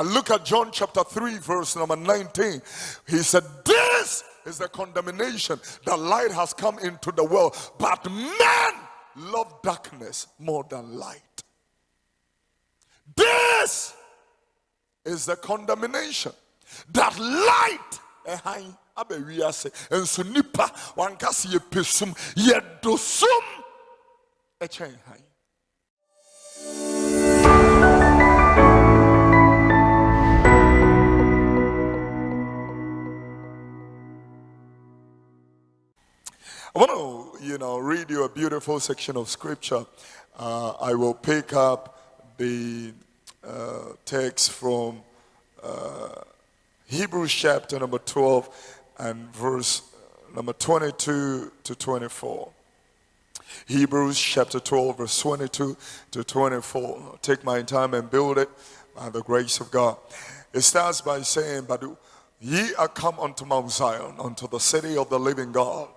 And look at John chapter 3, verse number 19. He said, this is the condemnation. The light has come into the world, but men love darkness more than light. This is the condemnation. That light, and so Nipa, one cast ye pesum, ye dosum, a chain high. I want to, read you a beautiful section of scripture. I will pick up the text from Hebrews chapter number 12 and verse number 22 to 24. Hebrews chapter 12, verse 22 to 24. I'll take my time and build it by the grace of God. It starts by saying, but ye are come unto Mount Zion, unto the city of the living God,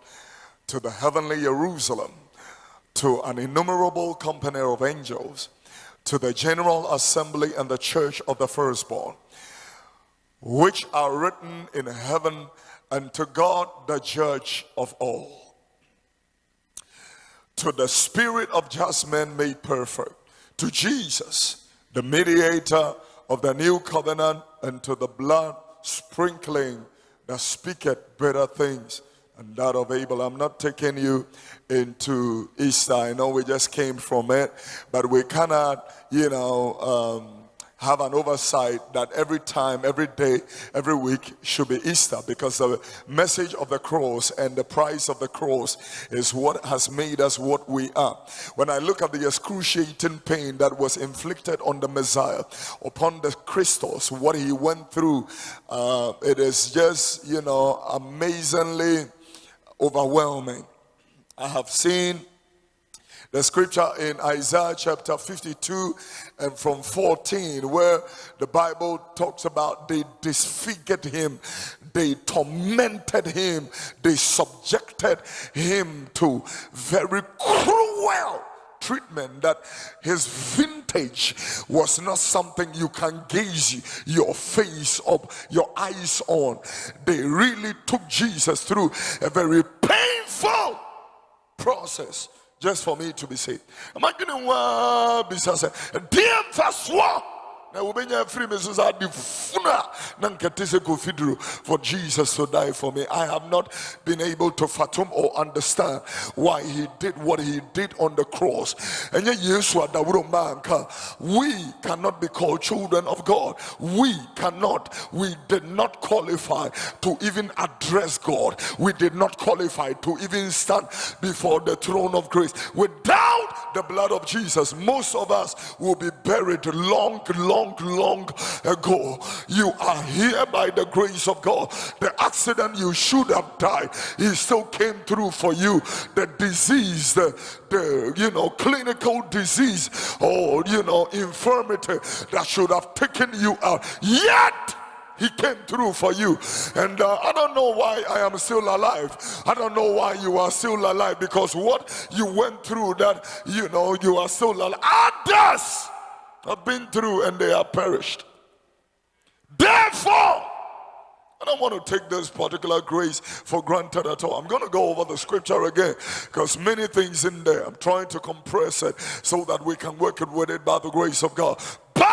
to the heavenly Jerusalem, to an innumerable company of angels, to the general assembly and the church of the firstborn, which are written in heaven, and to God the judge of all, to the spirit of just men made perfect, to Jesus, the mediator of the new covenant, and to the blood sprinkling that speaketh better things and that of Abel. I'm not taking you into Easter. I know we just came from it, but we cannot, have an oversight that every time, every day, every week should be Easter, because the message of the cross and the price of the cross is what has made us what we are. When I look at the excruciating pain that was inflicted on the Messiah, upon the Christos, what he went through, it is just, amazingly overwhelming. I have seen the scripture in Isaiah chapter 52 and from 14, where the Bible talks about they disfigured him, they tormented him, they subjected him to very cruel treatment, that his vintage was not something you can gaze your face up, your eyes on. They really took Jesus through a very painful process just for me to be saved. Am I going to be said, dear Faswa? Now we been free Mrs. Adifuna Nankatise Kofi Oduro for Jesus to die for me. I have not been able to fathom or understand why he did what he did on the cross. And yet Yeshua Dawuro Manka, we cannot be called children of God. We did not qualify to even address God. We did not qualify to even stand before the throne of grace. Without the blood of Jesus, most of us will be buried long ago. You are here by the grace of God. The accident you should have died, he still came through for you. The disease, the clinical disease, or infirmity that should have taken you out, yet he came through for you. And I don't know why I am still alive. I don't know why you are still alive, because what you went through, that you are still alive. Others have been through and they are perished. Therefore, I don't want to take this particular grace for granted at all. I'm going to go over the scripture again, because many things in there, I'm trying to compress it so that we can work it with it by the grace of God. But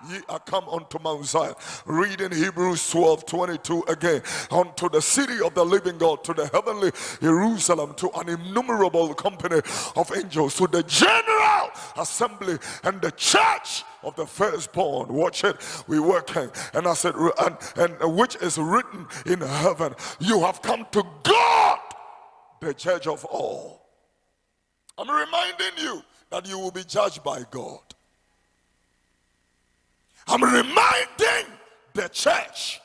ye are come unto Mount Zion. Read in Hebrews 12:22 again. Unto the city of the living God, to the heavenly Jerusalem, to an innumerable company of angels, to the general assembly and the church of the firstborn. Watch it, we working. And I said, and which is written in heaven. You have come to God, the judge of all. I'm reminding you that you will be judged by God. I'm reminding the church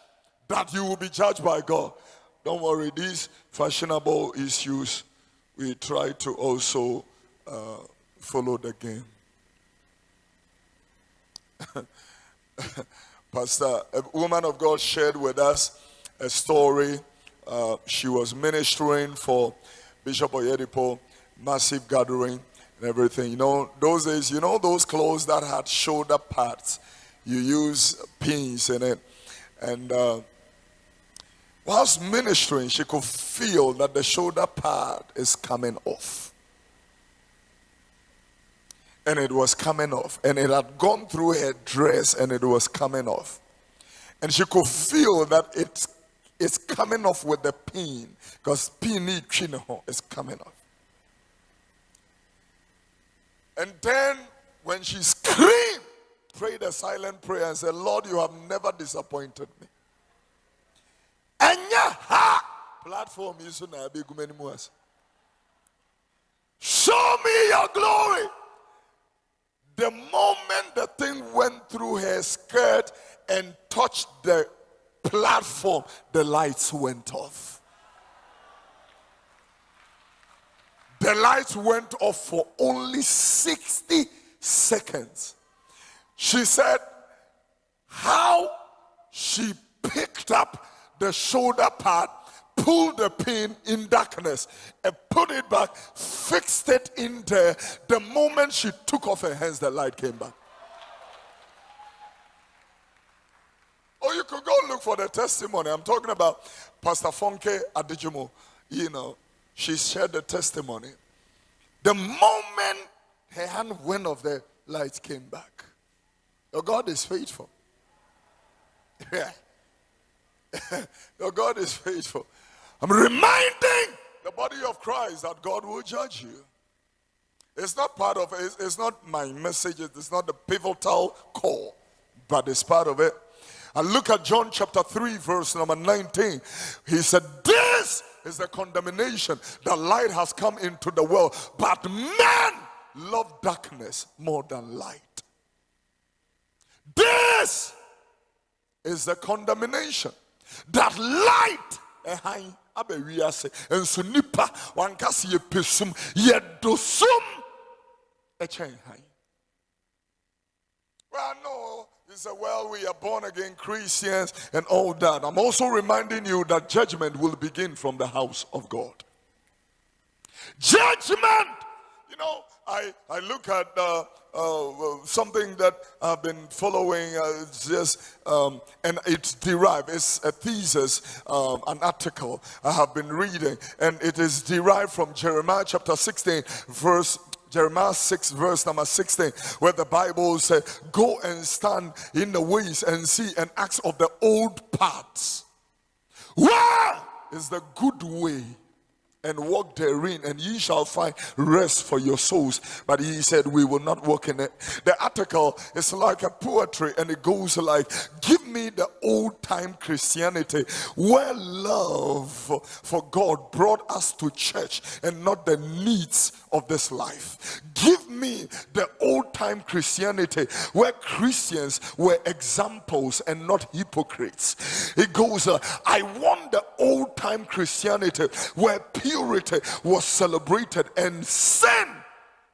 that you will be judged by God. Don't worry, these fashionable issues, we try to also follow the game. Pastor, a woman of God shared with us a story. She was ministering for Bishop Oyedipo, massive gathering and everything. Those days, those clothes that had shoulder pads. you use pins in it. And whilst ministering, she could feel that the shoulder pad is coming off. And it was coming off. And it had gone through her dress and it was coming off. And she could feel that it's coming off with the pin. Because pin is coming off. And then when she screamed, prayed a silent prayer and said, Lord, you have never disappointed me. And platform is show me your glory. The moment the thing went through her skirt and touched the platform, the lights went off. The lights went off for only 60 seconds. She said how she picked up the shoulder pad, pulled the pin in darkness and put it back, fixed it in there. The moment she took off her hands, the light came back. Or you could go look for the testimony. I'm talking about Pastor Fonke Adejimo. You know, she shared the testimony. The moment her hand went off, the light came back. Your God is faithful. Yeah. Your God is faithful. I'm reminding the body of Christ that God will judge you. It's not part of it. It's not my message. It's not the pivotal call, but it's part of it. And look at John chapter 3, verse number 19. He said, this is the condemnation. The light has come into the world, but men love darkness more than light. This is the condemnation. That light, and so Nipa, one kasi ye pesum, ye dosum, well, no, it's a well, we are born again Christians and all that. I'm also reminding you that judgment will begin from the house of God. Judgment! You know, I look at something that I've been following, and it's derived. It's a thesis, an article I have been reading, and it is derived from Jeremiah chapter 16, Jeremiah 6, verse number 16, where the Bible says, go and stand in the ways and see and ask of the old paths. Where is the good way? And walk therein, and ye shall find rest for your souls. But he said, we will not walk in it. The article is like a poetry, and it goes like, give me the old-time Christianity where love for God brought us to church and not the needs of this life. Give me the old-time Christianity where Christians were examples and not hypocrites. It goes, I want the old-time Christianity where purity was celebrated and sin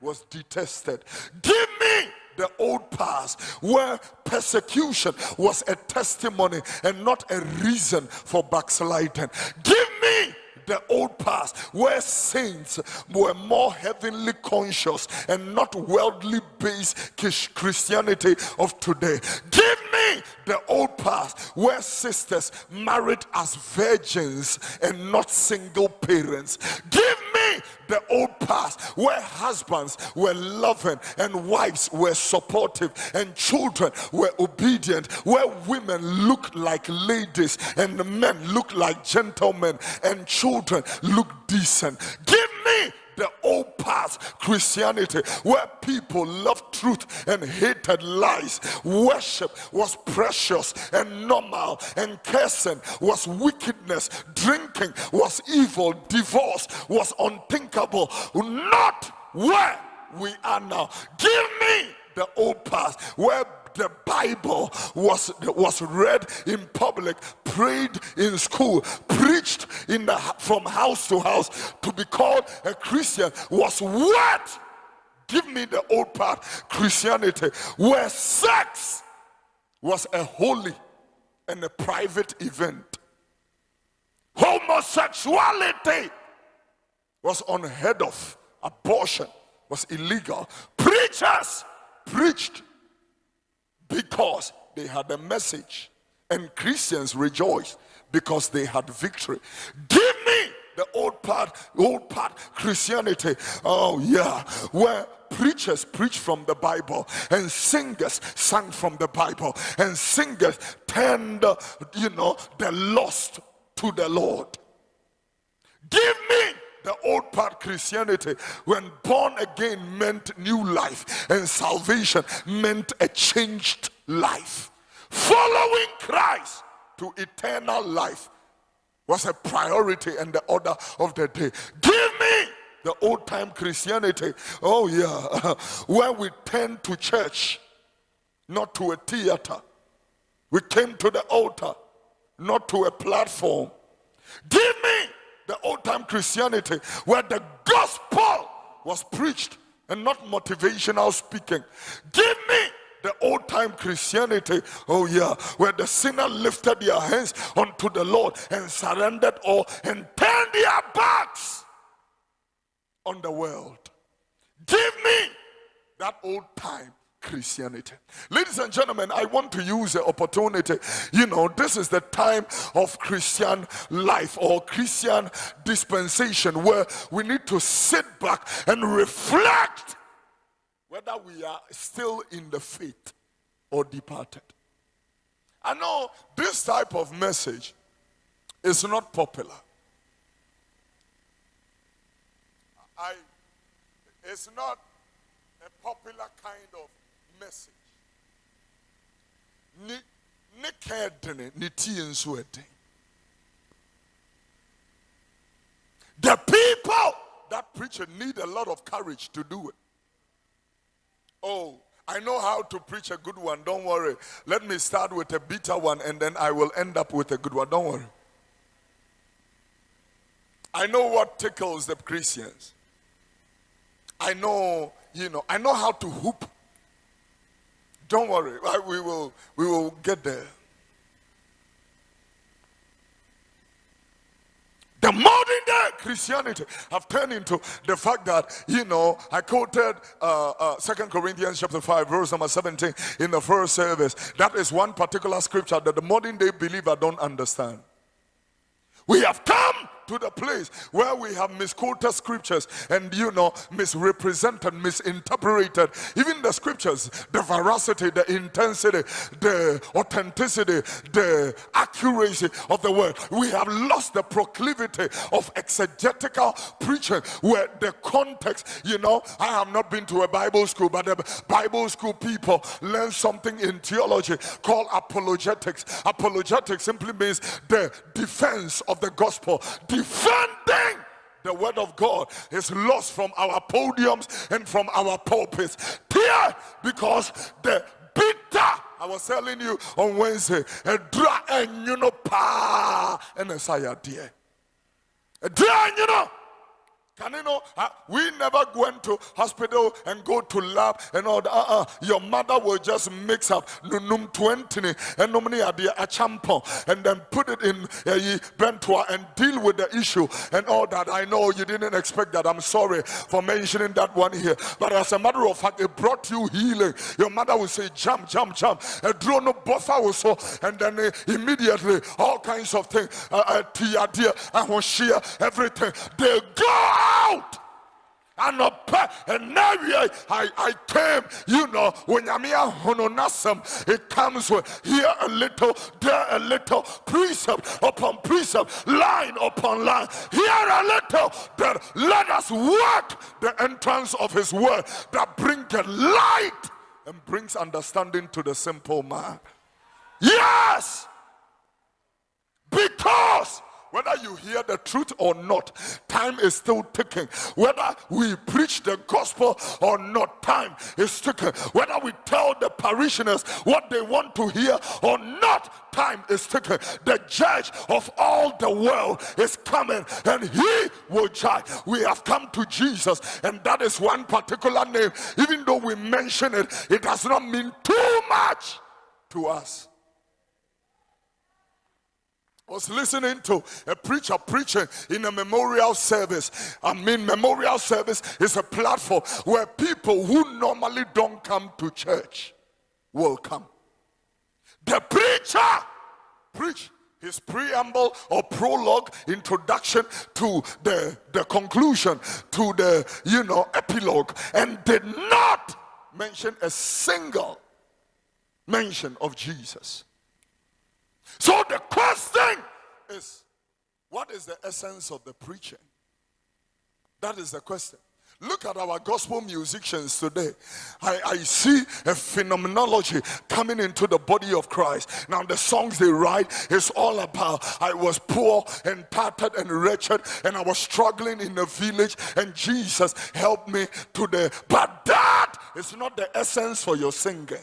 was detested. Give me the old past where persecution was a testimony and not a reason for backsliding. Give me the old past where saints were more heavenly conscious and not worldly based Christianity of today. Give me the old past where sisters married as virgins and not single parents. Give me the old past where husbands were loving and wives were supportive and children were obedient, where women looked like ladies and the men looked like gentlemen and children looked decent. Give me the old past Christianity where people loved truth and hated lies. Worship was precious and normal, and cursing was wickedness. Drinking was evil. Divorce was unthinkable. Not where we are now. Give me the old past where the Bible was read in public, prayed in school, preached from house to house. To be called a Christian was what? Give me the old part Christianity where sex was a holy and a private event. Homosexuality was unheard of. Abortion was illegal. Preachers preached because they had a message. And Christians rejoiced because they had victory. Give me the old part Christianity. Oh yeah, where preachers preach from the Bible and singers sang from the Bible and singers turned the lost to the Lord. Give me the old part Christianity when born again meant new life and salvation meant a changed life. Following Christ to eternal life was a priority and the order of the day. Give me the old time Christianity. Oh yeah, where we turned to church, not to a theater. We came to the altar, not to a platform. Give me the old time Christianity where the gospel was preached and not motivational speaking. Give me the old time Christianity, oh yeah, where the sinner lifted their hands unto the Lord and surrendered all and turned their backs on the world. Give me that old time Christianity. Ladies and gentlemen, I want to use the opportunity. This is the time of Christian life or Christian dispensation where we need to sit back and reflect whether we are still in the faith or departed. I know this type of message is not popular. It's not a popular kind of message. The people that preach need a lot of courage to do it. Oh, I know how to preach a good one. Don't worry. Let me start with a bitter one and then I will end up with a good one. Don't worry. I know what tickles the Christians. I know how to hoop. Don't worry. We will get there. The modern day Christianity have turned into the fact that, I quoted 2 Corinthians chapter 5, verse number 17 in the first service. That is one particular scripture that the modern day believer don't understand. We have come to the place where we have misquoted scriptures and misrepresented, misinterpreted even the scriptures, the veracity, the intensity, the authenticity, the accuracy of the word. We have lost the proclivity of exegetical preaching where the context, I have not been to a Bible school, but the Bible school people learn something in theology called apologetics. Apologetics simply means the defense of the gospel. Defending the word of God is lost from our podiums and from our pulpits. Here, because the bitter, I was telling you on Wednesday, a dry and and a saya dear. A dry we never went to hospital and go to lab and all that. Your mother will just mix up num 20 and nomini adia a champon and then put it in bentoa and deal with the issue and all that. I know you didn't expect that. I'm sorry for mentioning that one here. But as a matter of fact, it brought you healing. Your mother will say, jump, jump, jump. A drone of buffer also, and then immediately all kinds of things. I will share everything. They go out and now I came, when Yamia Hononasam, it comes with here a little, there a little, precept upon precept, line upon line, here a little, that let us work the entrance of his word that bringeth light and brings understanding to the simple man. Yes, because whether you hear the truth or not, time is still ticking. Whether we preach the gospel or not, time is ticking. Whether we tell the parishioners what they want to hear or not, time is ticking. The judge of all the world is coming and he will judge. We have come to Jesus, and that is one particular name. Even though we mention it, it does not mean too much to us. I was listening to a preacher preaching in a memorial service. Memorial service is a platform where people who normally don't come to church will come. The preacher preach his preamble or prologue, introduction to the conclusion, to the epilogue, and did not mention a single mention of Jesus. So the question is, what is the essence of the preaching? That is the question. Look at our gospel musicians today. I see a phenomenology coming into the body of Christ. Now the songs they write is all about, I was poor and tattered and wretched, and I was struggling in the village, and Jesus helped me today. But that is not the essence for your singing.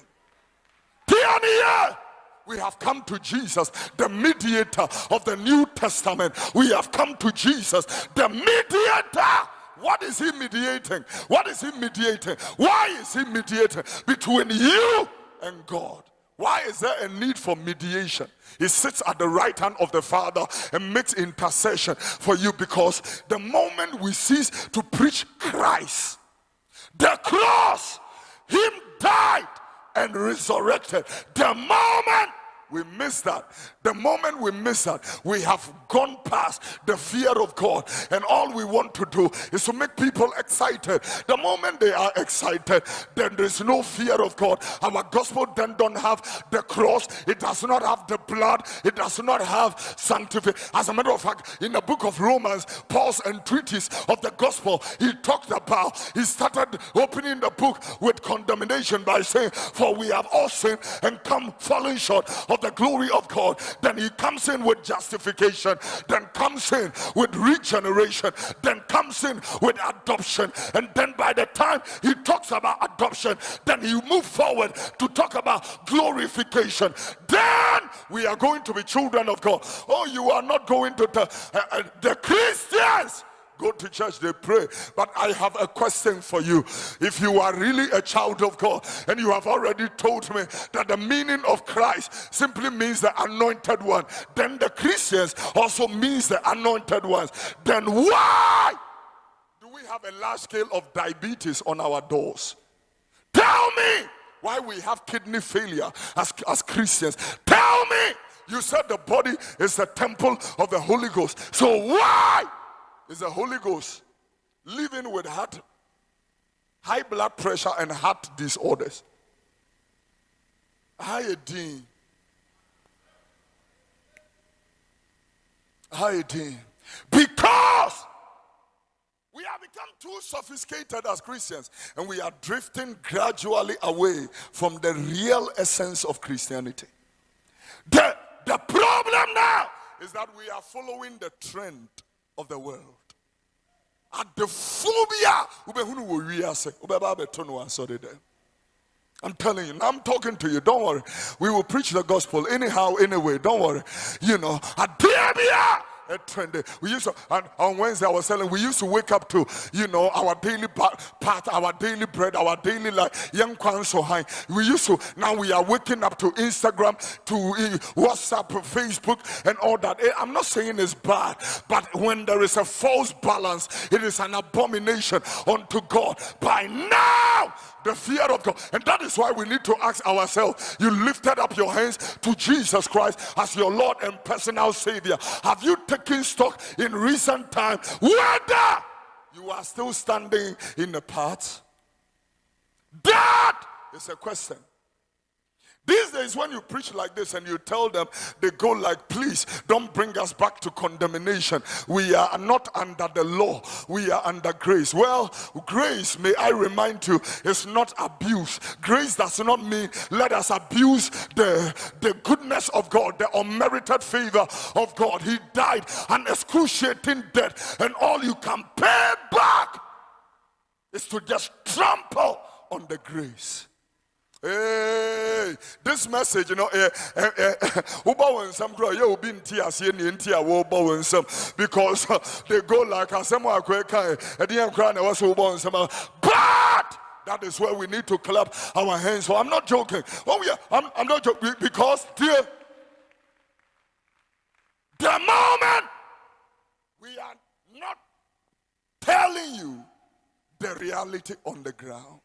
We have come to Jesus, the mediator of the New Testament. We have come to Jesus, the mediator. What is he mediating? What is he mediating? Why is he mediating between you and God? Why is there a need for mediation? He sits at the right hand of the Father and makes intercession for you, because the moment we cease to preach Christ, the cross, him died and resurrected, the moment we miss that. The moment we miss that, we have gone past the fear of God, and all we want to do is to make people excited. The moment they are excited, then there's no fear of God. Our gospel then don't have the cross, it does not have the blood, it does not have sanctification. As a matter of fact, in the book of Romans, Paul's entreatise of the gospel, he started opening the book with condemnation by saying, for we have all sinned and come falling short of the glory of God. Then he comes in with justification, then comes in with regeneration, then comes in with adoption, and then by the time he talks about adoption, then he moves forward to talk about glorification. Then we are going to be children of God. Oh, you are not going to the Christians go to church, they pray. But I have a question for you. If you are really a child of God, and you have already told me that the meaning of Christ simply means the anointed one, then the Christians also means the anointed ones. Then why do we have a large scale of diabetes on our doors? Tell me why we have kidney failure as Christians. Tell me. You said the body is the temple of the Holy Ghost. So why is the Holy Ghost living with high blood pressure and heart disorders? Iodine. Because we have become too sophisticated as Christians, and we are drifting gradually away from the real essence of Christianity. The problem now is that we are following the trend of the world. At the phobia, I'm telling you, I'm talking to you. Don't worry. We will preach the gospel anyhow, anyway. Don't worry. We used to, and on Wednesday I was telling, we used to wake up to, our daily path, our daily bread, our daily life. Young Kwan so high. We used to, now we are waking up to Instagram, to WhatsApp, Facebook, and all that. I'm not saying it's bad, but when there is a false balance, it is an abomination unto God. By now, the fear of God. And that is why we need to ask ourselves, you lifted up your hands to Jesus Christ as your Lord and personal Savior. Have you taken stock in recent time whether you are still standing in the path? That is a question. These days when you preach like this and you tell them, they go like, please don't bring us back to condemnation. We are not under the law, we are under grace. Well, grace, may I remind you, is not abuse. Grace does not mean let us abuse the goodness of God, the unmerited favor of God. He died an excruciating death, and all you can pay back is to just trample on the grace. Hey, this message, because they go like, but that is where we need to clap our hands for. I'm not joking. I'm not joking, because the moment we are not telling you the reality on the ground.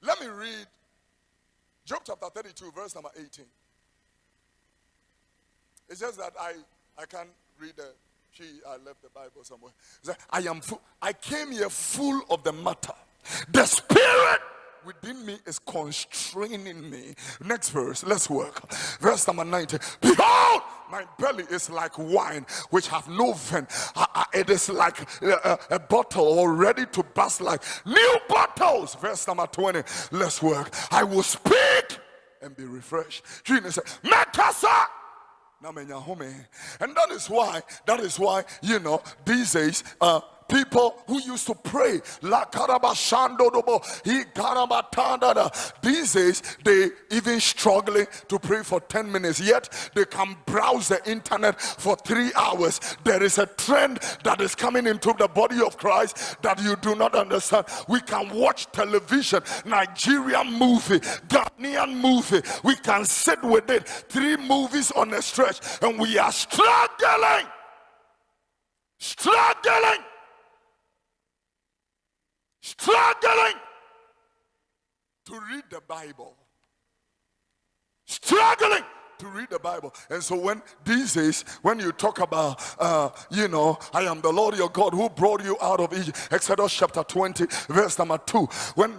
Let me read Job chapter 32, verse number 18. It's just that I can't read I left the Bible somewhere. I came here full of the matter. The Spirit within me is constraining me. Next verse, let's work. Verse number 19. Behold, my belly is like wine which have no vent. It is like a bottle all ready to burst like new bottles. Verse number 20. Let's work. I will speak and be refreshed. Jesus said, Makasa. And that is why, these days, people who used to pray, these days, they even struggling to pray for 10 minutes, yet they can browse the internet for 3 hours. There is a trend that is coming into the body of Christ that you do not understand. We can watch television, Nigerian movie, Ghanaian movie. We can sit with it, 3 movies on a stretch, and we are struggling to read the Bible. Struggling to read the Bible. And so when these days, when you talk about, I am the Lord your God who brought you out of Egypt, Exodus chapter 20, verse number 2. When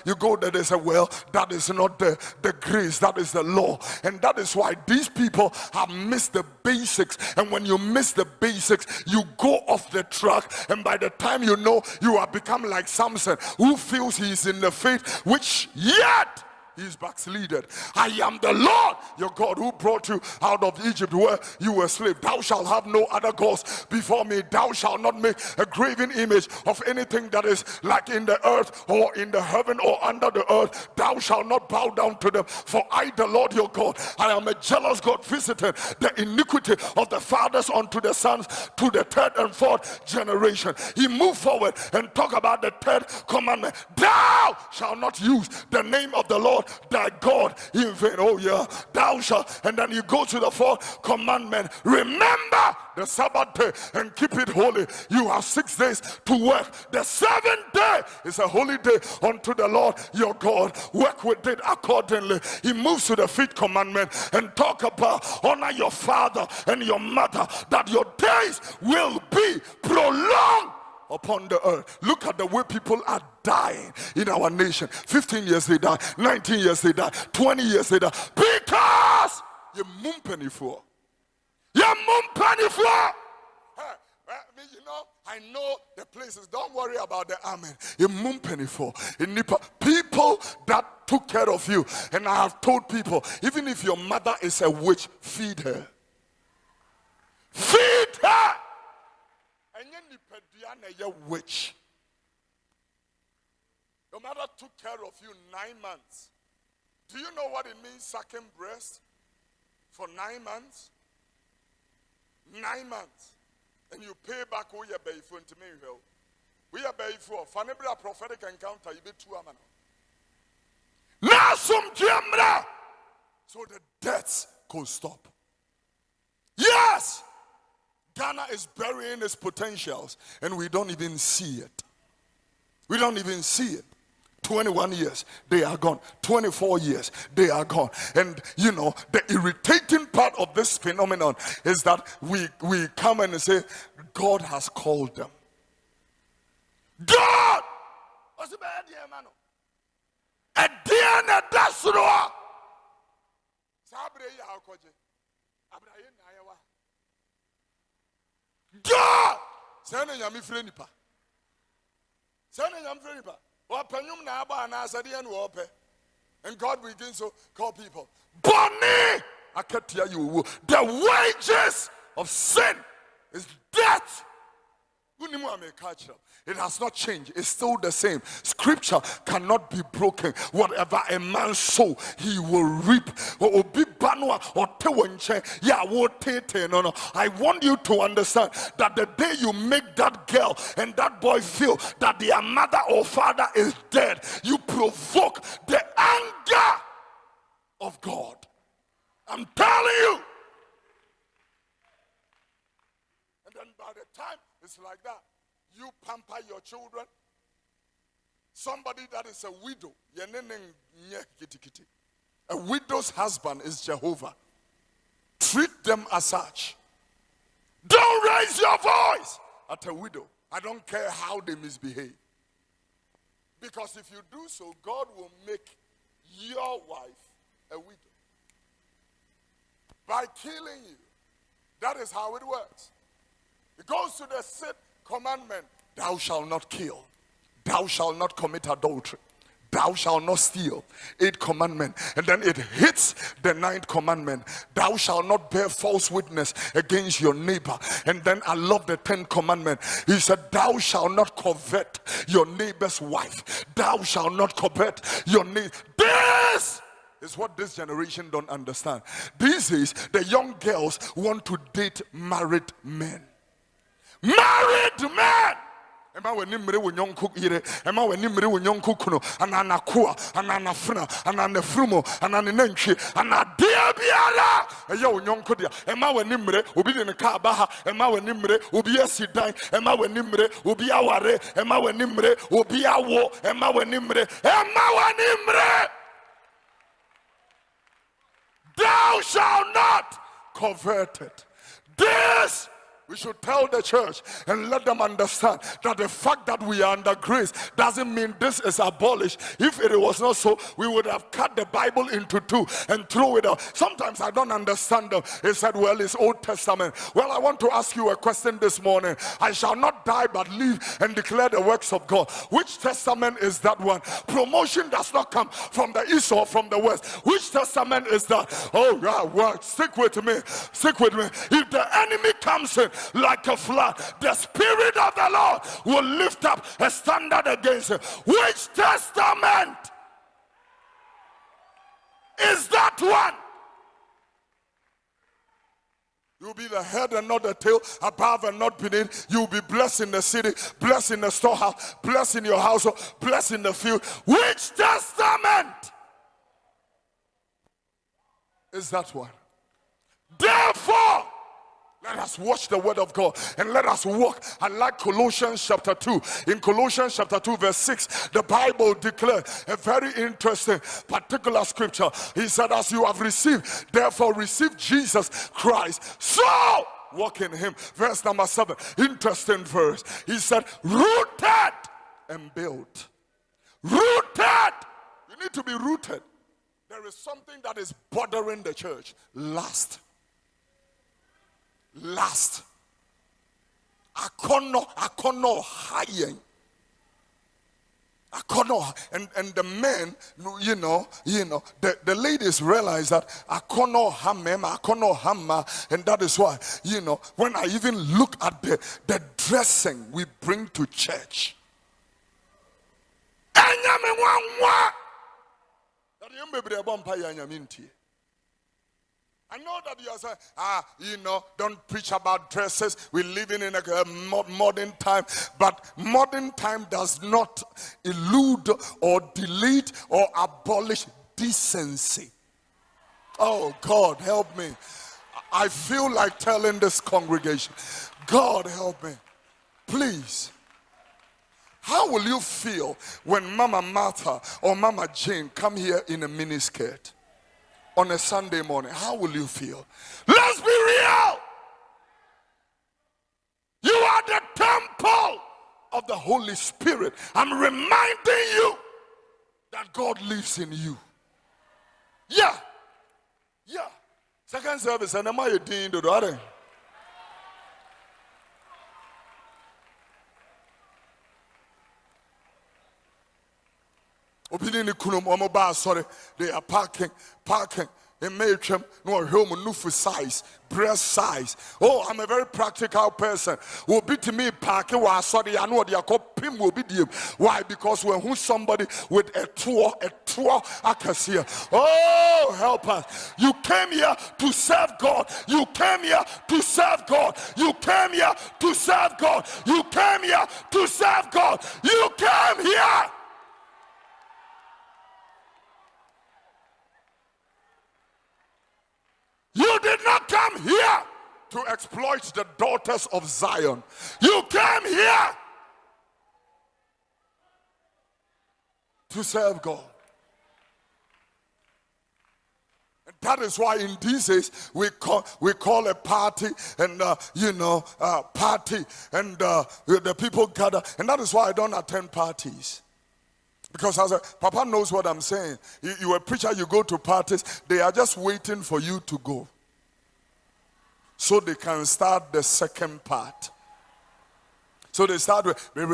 you go there, they say, well, that is not the grace, that is the law. And that is why these people have missed the basics. And when you miss the basics, you go off the track. And by the time you know, you have become like Samson, who feels he is in the faith, which yet he is backslided. I am the Lord your God who brought you out of Egypt where you were slave. Thou shalt have no other gods before me. Thou shalt not make a graven image of anything that is like in the earth or in the heaven or under the earth. Thou shalt not bow down to them. For I, the Lord your God, I am a jealous God, visiting the iniquity of the fathers unto the sons to the 3rd and 4th generation. He moved forward and talked about the 3rd commandment. Thou shalt not use the name of the Lord thy God in vain. Oh yeah, thou shalt. And then you go to the 4th commandment. Remember the Sabbath day and keep it holy. You have 6 days to work. The 7th day is a holy day unto the Lord your God. Work with it accordingly. He moves to the 5th commandment and talk about honor your father and your mother, that your days will be prolonged upon the earth. Look at the way people are dying in our nation. 15 years they die, 19 years they die, 20 years they die, because you mumpenny for. I know the places. Don't worry about the amen. You mumpenny for. In Nipa, people that took care of you. And I have told people, even if your mother is a witch, feed her. Feed her. A witch. Your mother took care of you 9 months. Do you know what it means sucking breast for 9 months? 9 months. And you pay back all your baby for to me. We are baby for Fanebra prophetic encounter. You be 2 amano. Now some camera. So the deaths could stop. Yes. Ghana is burying its potentials, and we don't even see it. We don't even see it. 21 years, they are gone. 24 years, they are gone. And the irritating part of this phenomenon is that we come and say, God has called them. God! What's the bad idea, man? A DNA that's wrong. God! Send a friend Nipa. Send a friend Nipa. And God begins to call people. Bonnie! I can't tell you. The wages of sin is death. It has not changed. It's still the same. Scripture cannot be broken. Whatever a man sow, he will reap. I want you to understand that the day you make that girl and that boy feel that their mother or father is dead, you provoke the anger of God. I'm telling you. And then by the time it's like that, you pamper your children. Somebody that is a widow, A widow's husband is Jehovah. Treat them as such. Don't raise your voice at a widow. I don't care how they misbehave. Because if you do so, God will make your wife a widow. By killing you. That is how it works. It goes to the sixth commandment. Thou shalt not kill. Thou shalt not commit adultery. Thou shalt not steal. 8th commandment. And then it hits the 9th commandment. Thou shalt not bear false witness against your neighbor. And then I love the 10th commandment. He said, thou shalt not covet your neighbor's wife. Thou shalt not covet your neighbor. This is what this generation don't understand. These days, the young girls want to date married men. Married men! Emma when nimre when young cook ire, Emma when nimre when young cook no, and anakua, and anafuna, and anafrumo, and anenchi, and a dear biara, a young codia, Emma when nimre, ubi in a kabaha, Emma when nimre, ubi a sidine, Emma when nimre, ubi a ware, Emma when nimre, ubi a wo, Emma when nimre, Emma when nimre. Thou shalt not covet it. This we should tell the church and let them understand that the fact that we are under grace doesn't mean this is abolished. If it was not so, we would have cut the Bible into two and throw it out. Sometimes I don't understand them. He said, well, it's Old Testament. Well, I want to ask you a question this morning. I shall not die but live and declare the works of God. Which testament is that one? Promotion does not come from the east or from the west. Which testament is that? Oh, yeah, well, stick with me. Stick with me. If the enemy comes in like a flood, the Spirit of the Lord will lift up a standard against him. Which testament is that one? You'll be the head and not the tail, above and not beneath. You'll be blessed in the city, blessed in the storehouse, blessed in your household, blessed in the field. Which testament is that one? Therefore, let us watch the word of God and let us walk. I like Colossians chapter 2. In Colossians chapter 2 verse 6, the Bible declares a very interesting particular scripture. He said, as you have received, therefore receive Jesus Christ. So walk in him. Verse number 7, interesting verse. He said, rooted and built. Rooted. You need to be rooted. There is something that is bothering the church. Last. Akono high. And the men, the ladies realize that akono hamma, and that is why, when I even look at the dressing we bring to church. I know that you are saying, don't preach about dresses. We're living in a modern time. But modern time does not elude or delete or abolish decency. Oh, God, help me. I feel like telling this congregation, God, help me. Please. How will you feel when Mama Martha or Mama Jane come here in a miniskirt? On a Sunday morning, how will you feel? Let's be real. You are the temple of the Holy Spirit. I'm reminding you that God lives in you. Yeah. Second service, and am I doing the other? Sorry, they are parking in Mayhem, no home, no for size, breast size. Oh, I'm a very practical person. Will be to me parking while sorry, I know they are called Pim will be the why? Because when who somebody with a tour, I can see. Oh, help us. You came here to serve God. You came here to serve God. You came here to serve God. You came here to serve God. You came here. You did not come here to exploit the daughters of Zion. You came here to serve God. That is why in these days we call a party and party and the people gather, and that is why I don't attend parties. Because as Papa knows what I'm saying. You a preacher, you go to parties, they are just waiting for you to go, so they can start the second part. So they start with we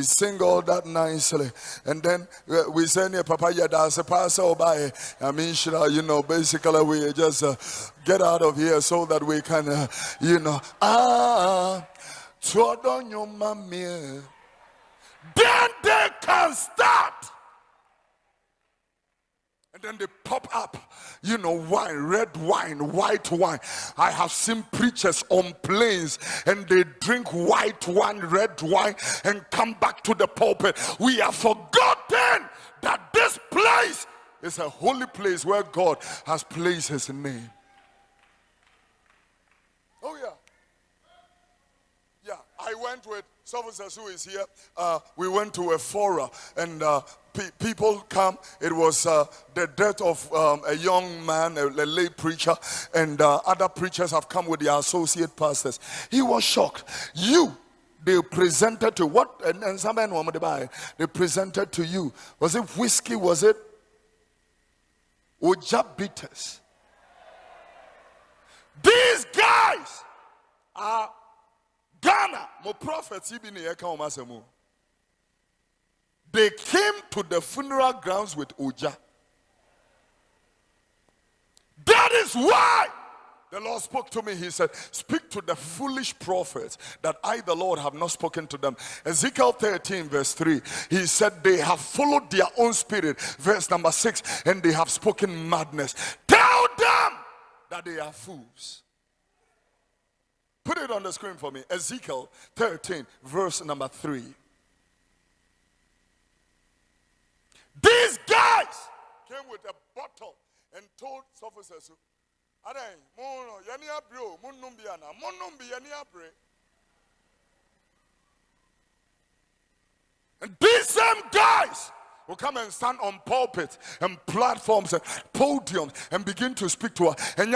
sing all that nicely, and then we say Papa that's a passer by. I mean, basically we just get out of here so that we can on your mommy. Then they can start. And then they pop up, wine, red wine, white wine. I have seen preachers on planes and they drink white wine, red wine, and come back to the pulpit. We have forgotten that this place is a holy place where God has placed his name. Oh, yeah. Yeah, I went with Sophus who is here. We went to a forum and people come. It was the death of a young man, a lay preacher, and other preachers have come with their associate pastors. He was shocked. They presented to what? And somebody they presented to you. Was it whiskey? Was it Oja bitters? These guys are Ghana, my prophets, they came to the funeral grounds with Oja. That is why the Lord spoke to me. He said, speak to the foolish prophets that I, the Lord, have not spoken to them. Ezekiel 13 verse 3, he said they have followed their own spirit. Verse number 6, and they have spoken madness. Tell them that they are fools. Put it on the screen for me. Ezekiel 13, verse number 3. These guys came with a bottle and told officers, and these same guys will come and stand on pulpits and platforms and podiums and begin to speak to us. And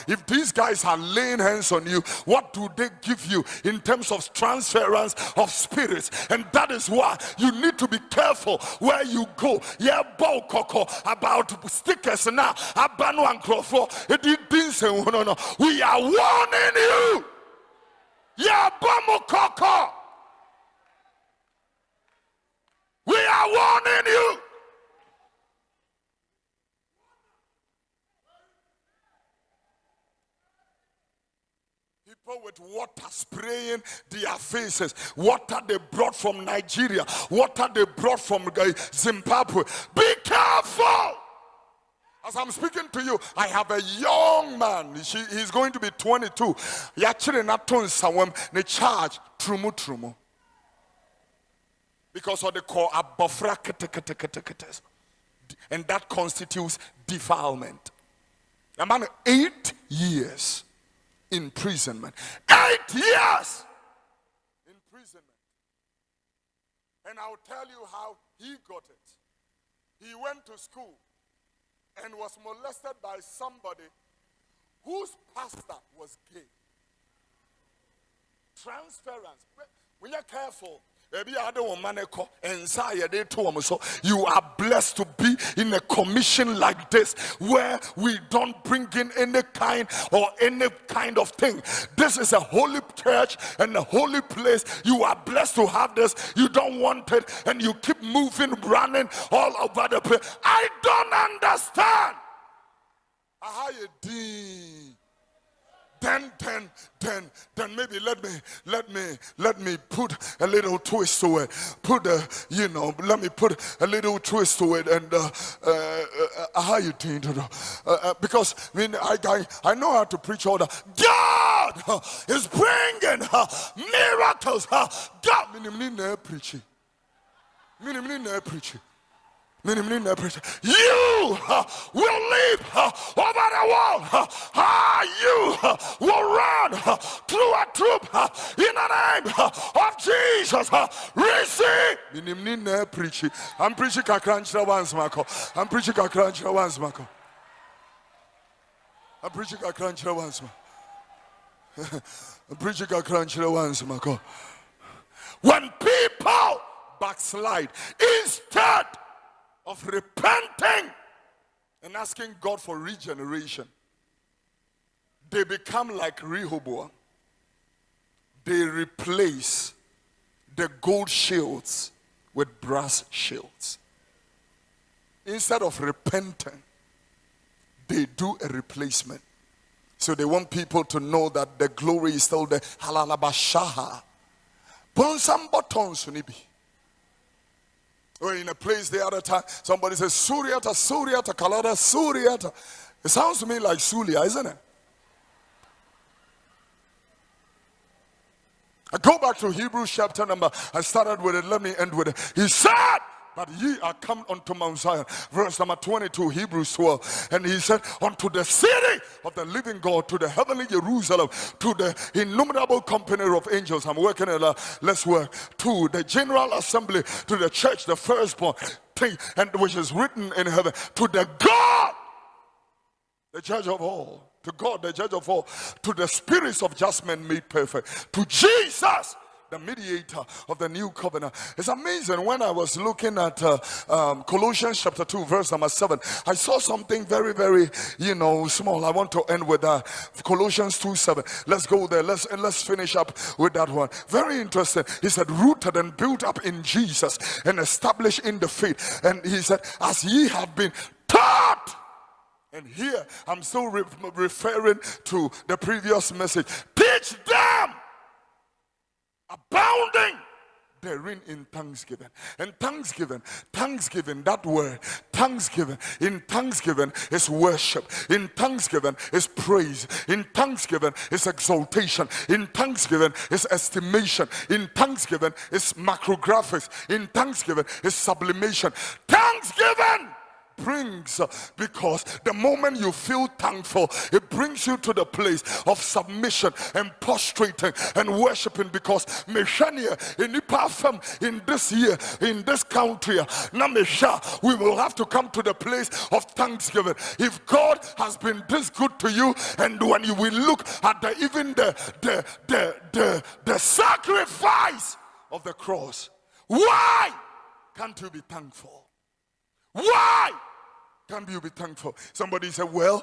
if these guys are laying hands on you, what do they give you in terms of transference of spirits? And that is why you need to be careful where you go. Yeah, about stickers now. We are warning you. Yeah, koko. We are warning you. People with water spraying their faces, water they brought from Nigeria, water they brought from Zimbabwe. Be careful. As I'm speaking to you, I have a young man. He's going to be 22. They charge trumu. Because of the core abofra, and that constitutes defilement. A man 8 years imprisonment. 8 years imprisonment. And I'll tell you how he got it. He went to school and was molested by somebody whose pastor was gay. Transference. When you're careful, you are blessed to be in a commission like this where we don't bring in any kind of thing. This is a holy church and a holy place. You are blessed to have this. You don't want it and you keep moving, running all over the place. I don't understand. Then maybe let me put a little twist to it. Let me put a little twist to it. And how you think? Because I know how to preach all that. God is bringing miracles. God, preaching. You will leap over the wall. You will run through a troop in the name of Jesus. Receive. I'm preaching a crunch once, Marco. I'm preaching a crunch once, Marco. I'm preaching a crunch once, Marco. I'm preaching a crunch once, Marco. When people backslide, instead of repenting and asking God for regeneration, they become like Rehoboam. They replace the gold shields with brass shields. Instead of repenting, they do a replacement. So they want people to know that the glory is still there. Halalabashaha. Bonsam buttons unibi. We're in a place the other time, somebody says, Suriata, Suriata, Kalada, Suriata. It sounds to me like Sulia, isn't it? I go back to Hebrews chapter number, I started with it, let me end with it. He said, but ye are come unto Mount Zion. Verse number 22, Hebrews 12. And he said, unto the city of the living God, to the heavenly Jerusalem, to the innumerable company of angels. I'm working it out. Let's work. To the general assembly, to the church, the firstborn thing, and which is written in heaven. To the God, the judge of all. To God, the judge of all. To the spirits of just men made perfect. To Jesus, the mediator of the new covenant. It's amazing. When I was looking at Colossians chapter 2 verse number 7, I saw something very, very, small. I want to end with that. Colossians 2:7. Let's go there. Let's finish up with that one. Very interesting. He said, rooted and built up in Jesus and established in the faith. And he said, as ye have been taught. And here I'm still referring to the previous message. Teach them, abounding therein in thanksgiving. And thanksgiving, that word, thanksgiving, in thanksgiving is worship. In thanksgiving is praise. In thanksgiving is exaltation. In thanksgiving is estimation. In thanksgiving is macrographics. In thanksgiving is sublimation. Thanksgiving brings, because the moment you feel thankful, it brings you to the place of submission and prostrating and worshiping. Because Meshania in Nipa in this year, in this country, we will have to come to the place of thanksgiving. If God has been this good to you, and when you will look at the sacrifice of the cross, why can't you be thankful? Why can't you be thankful? Somebody said, well,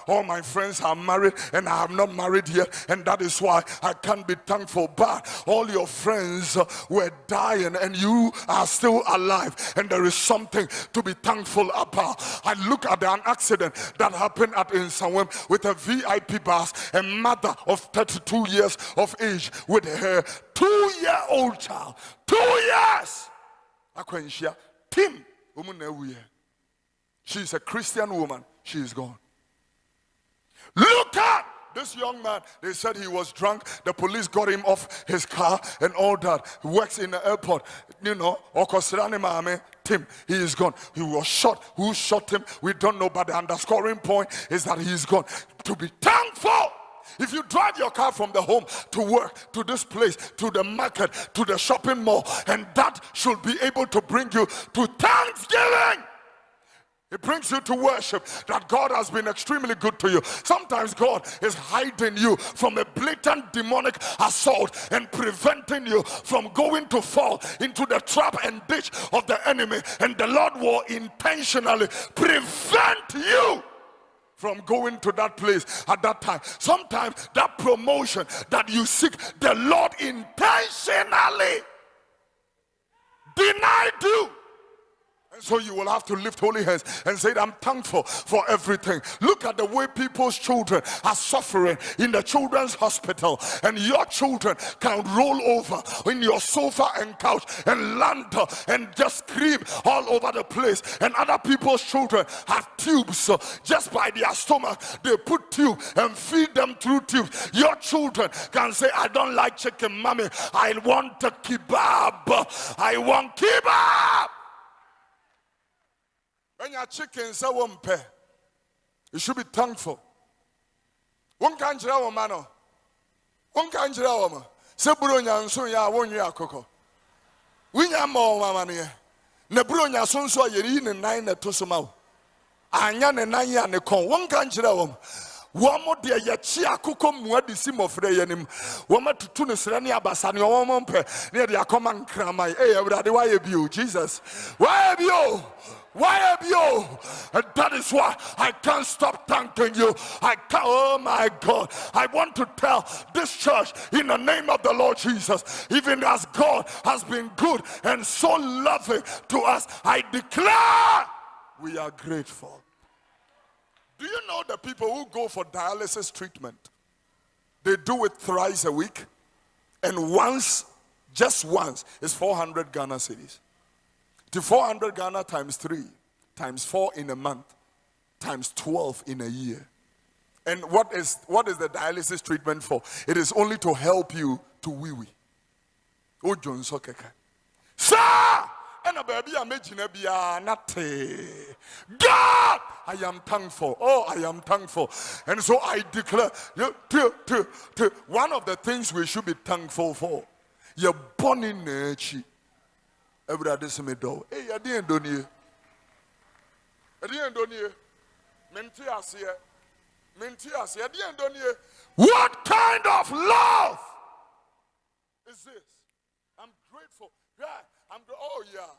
all my friends are married and I am not married yet, and that is why I can't be thankful. But all your friends were dying and you are still alive, and there is something to be thankful about. I look at an accident that happened at Insawem with a VIP bus, a mother of 32 years of age with her 2-year-old child. 2 years! Akwenshia, Tim. She's a Christian woman. She is gone. Look at this young man. They said he was drunk. The police got him off his car and all that. He works in the airport. Tim, he is gone. He was shot. Who shot him? We don't know. But the underscoring point is that he is gone. To be thankful. If you drive your car from the home to work, to this place, to the market, to the shopping mall, and that should be able to bring you to thanksgiving. It brings you to worship that God has been extremely good to you. Sometimes God is hiding you from a blatant demonic assault and preventing you from going to fall into the trap and ditch of the enemy. And the Lord will intentionally prevent you from going to that place at that time. Sometimes that promotion that you seek, the Lord intentionally denied you. And so you will have to lift holy hands and say, I'm thankful for everything. Look at the way people's children are suffering in the children's hospital, and your children can roll over in your sofa and couch and land and just scream all over the place. And other people's children have tubes just by their stomach. They put tube and feed them through tubes. Your children can say, I don't like chicken, mommy. I want a kebab. I want kebab. When your chicken say one pair, you should be thankful. One can't tell a man. One can't tell a man. Say Brunya and so ya won't ya coco. We are more mamma. Nebrunya son so ye in 9 to some out. Anyan and 9 and a con. One can't tell them. One more dear Yachia Kuko Muadisim of Rayanim. Woman to Tunis Rania Basani or one near the common cramai. Hey, why have you, Jesus? Why have you? Why have you? And that is why I can't stop thanking you. I can't, oh my God. I want to tell this church in the name of the Lord Jesus, even as God has been good and so loving to us, I declare we are grateful. Do you know the people who go for dialysis treatment? They do it thrice a week, and once, just once, is 400 Ghana cedis. To 400 Ghana times 3, times 4 in a month, times 12 in a year. And what is the dialysis treatment for? It is only to help you to wee-wee. Oh, John Sokeka. Sir! And a baby, I'm making a God, I am thankful. Oh, I am thankful. And so I declare, one of the things we should be thankful for, you're born in nature. Everybody say me do. Hey, I didn't do nie. I didn't do nie. Menti asiye. I didn't do nie. What kind of love is this? I'm grateful. Yeah, oh yeah.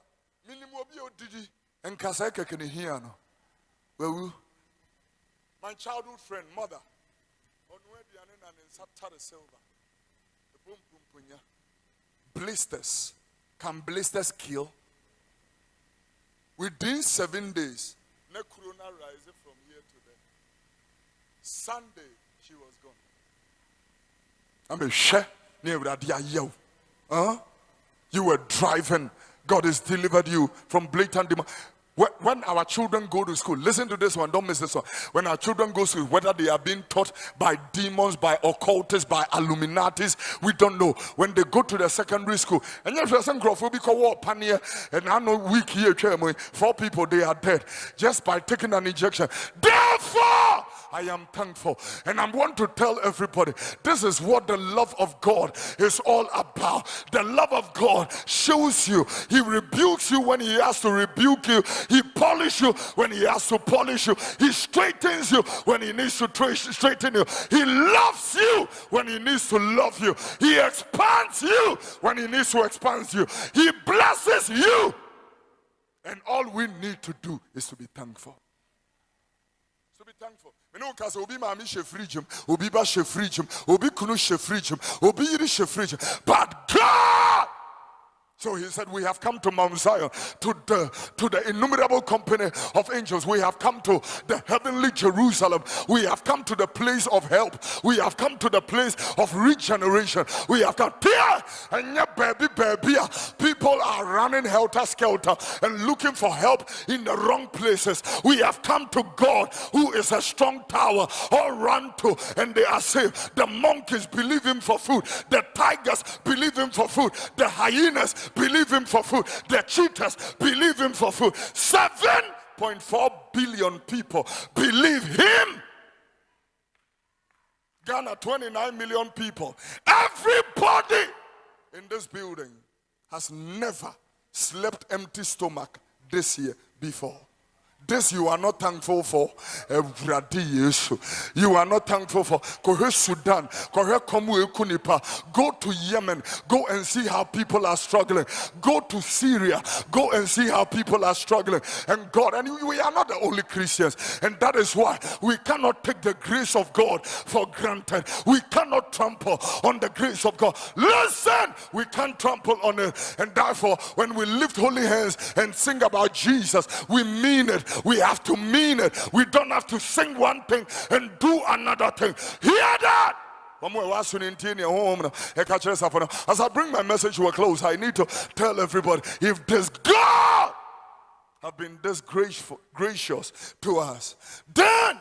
Minimum bi odidi. Enkasa keke ne hia no. Wewu. My childhood friend, mother. Onwe diane na nsa silver. The boom punya. Blisters. Can blisters kill? Within 7 days, ne corona rise from here to there. Sunday, she was gone. I'm a share near Radia Yo. You were driving. God has delivered you from blatant demand. When our children go to school, listen to this one, don't miss this one. When our children go to school, whether they are being taught by demons, by occultists, by Illuminatis, we don't know. When they go to the secondary school, and you have some growth, and I know week here, 4 people, they are dead just by taking an injection. Therefore, I am thankful. And I want to tell everybody, this is what the love of God is all about. The love of God shows you. He rebukes you when he has to rebuke you. He polishes you when he has to polish you. He straightens you when he needs to straighten you. He loves you when he needs to love you. He expands you when he needs to expand you. He blesses you. And all we need to do is to be thankful. To be thankful. But God. So he said, we have come to Mount Zion, to the innumerable company of angels. We have come to the heavenly Jerusalem. We have come to the place of help. We have come to the place of regeneration. We have come here, and yeah, baby. People are running helter-skelter and looking for help in the wrong places. We have come to God, who is a strong tower. All run to, and they are saved. The monkeys believe him for food. The tigers believe him for food. The hyenas believe him for food. The cheetahs believe him for food. 7.4 billion people believe him. Ghana, 29 million people. Everybody in this building has never slept empty stomach this year before. This you are not thankful for. You are not thankful for. Go Sudan. Nipa. Go to Yemen. Go and see how people are struggling. Go to Syria. Go and see how people are struggling. And God, and we are not the only Christians. And that is why we cannot take the grace of God for granted. We cannot trample on the grace of God. Listen, we can't trample on it. And therefore, when we lift holy hands and sing about Jesus, we mean it. We have to mean it. We don't have to sing one thing and do another thing. Hear that? As I bring my message to a close, I need to tell everybody, if this God have been this gracious to us, then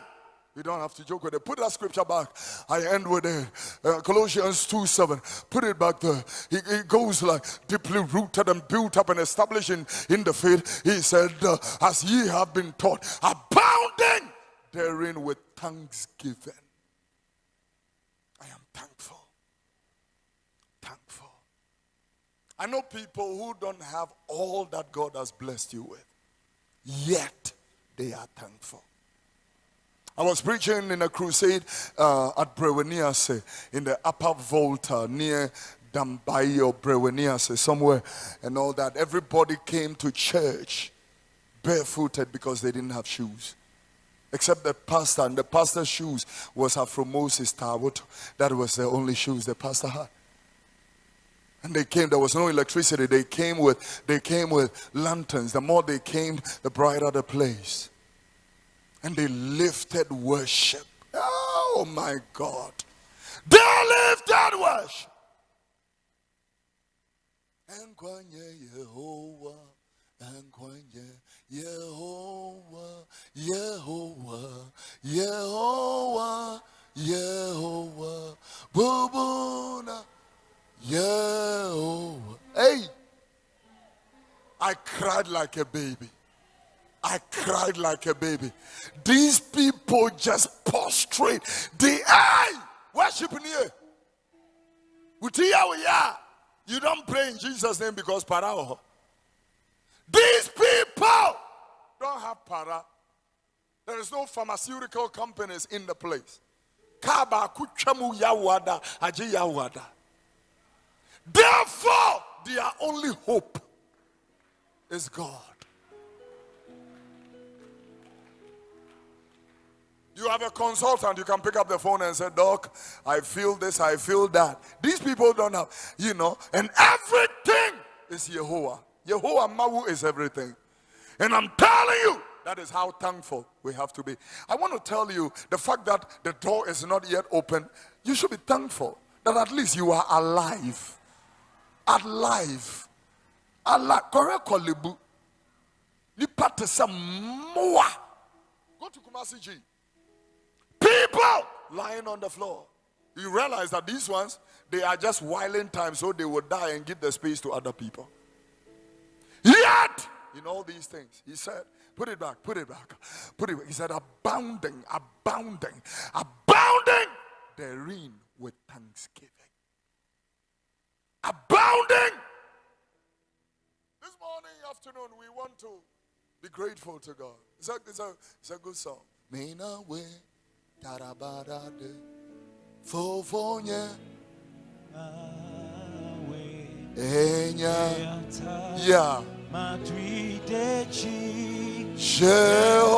You don't have to joke with it. Put that scripture back. I end with it. Colossians 2:7. Put it back there. It goes like deeply rooted and built up and established in the faith. He said, as ye have been taught, abounding therein with thanksgiving. I am thankful. Thankful. I know people who don't have all that God has blessed you with, yet they are thankful. I was preaching in a crusade at Breweniase in the upper Volta near Dambai or Breweniase somewhere and all that. Everybody came to church barefooted because they didn't have shoes. Except the pastor, and the pastor's shoes was Afro Moses Tawut. That was the only shoes the pastor had. And they came, there was no electricity. They came with lanterns. The more they came, the brighter the place. And they lifted worship. Oh my God. They lifted worship. Enkwanye Yehovah, Enkwanye Yehovah, Yehovah, Yehovah, Yehovah, Bubuna, Yehovah. Hey, I cried like a baby. I cried like a baby. These people just prostrate. They worshiping here. You don't pray in Jesus' name because para. These people don't have para. There is no pharmaceutical companies in the place. Therefore, their only hope is God. You have a consultant, you can pick up the phone and say, Doc, I feel this, I feel that. These people don't have, and everything is Yehovah. Yehovah Mawu is everything. And I'm telling you, that is how thankful we have to be. I want to tell you, the fact that the door is not yet open, you should be thankful that at least you are alive. Alive. Allah, correct Kolibu. Nipa te sa moa. Go to Kumasi G. People lying on the floor. You realize that these ones, they are just whiling time so they will die and give the space to other people. Yet, in all these things, he said, put it back, put it back, put it back. He said, abounding, abounding, abounding therein with thanksgiving. Abounding. This morning, afternoon, we want to be grateful to God. It's a good song. Mena we Tarabarade Fofonya Enya Ya Jehovah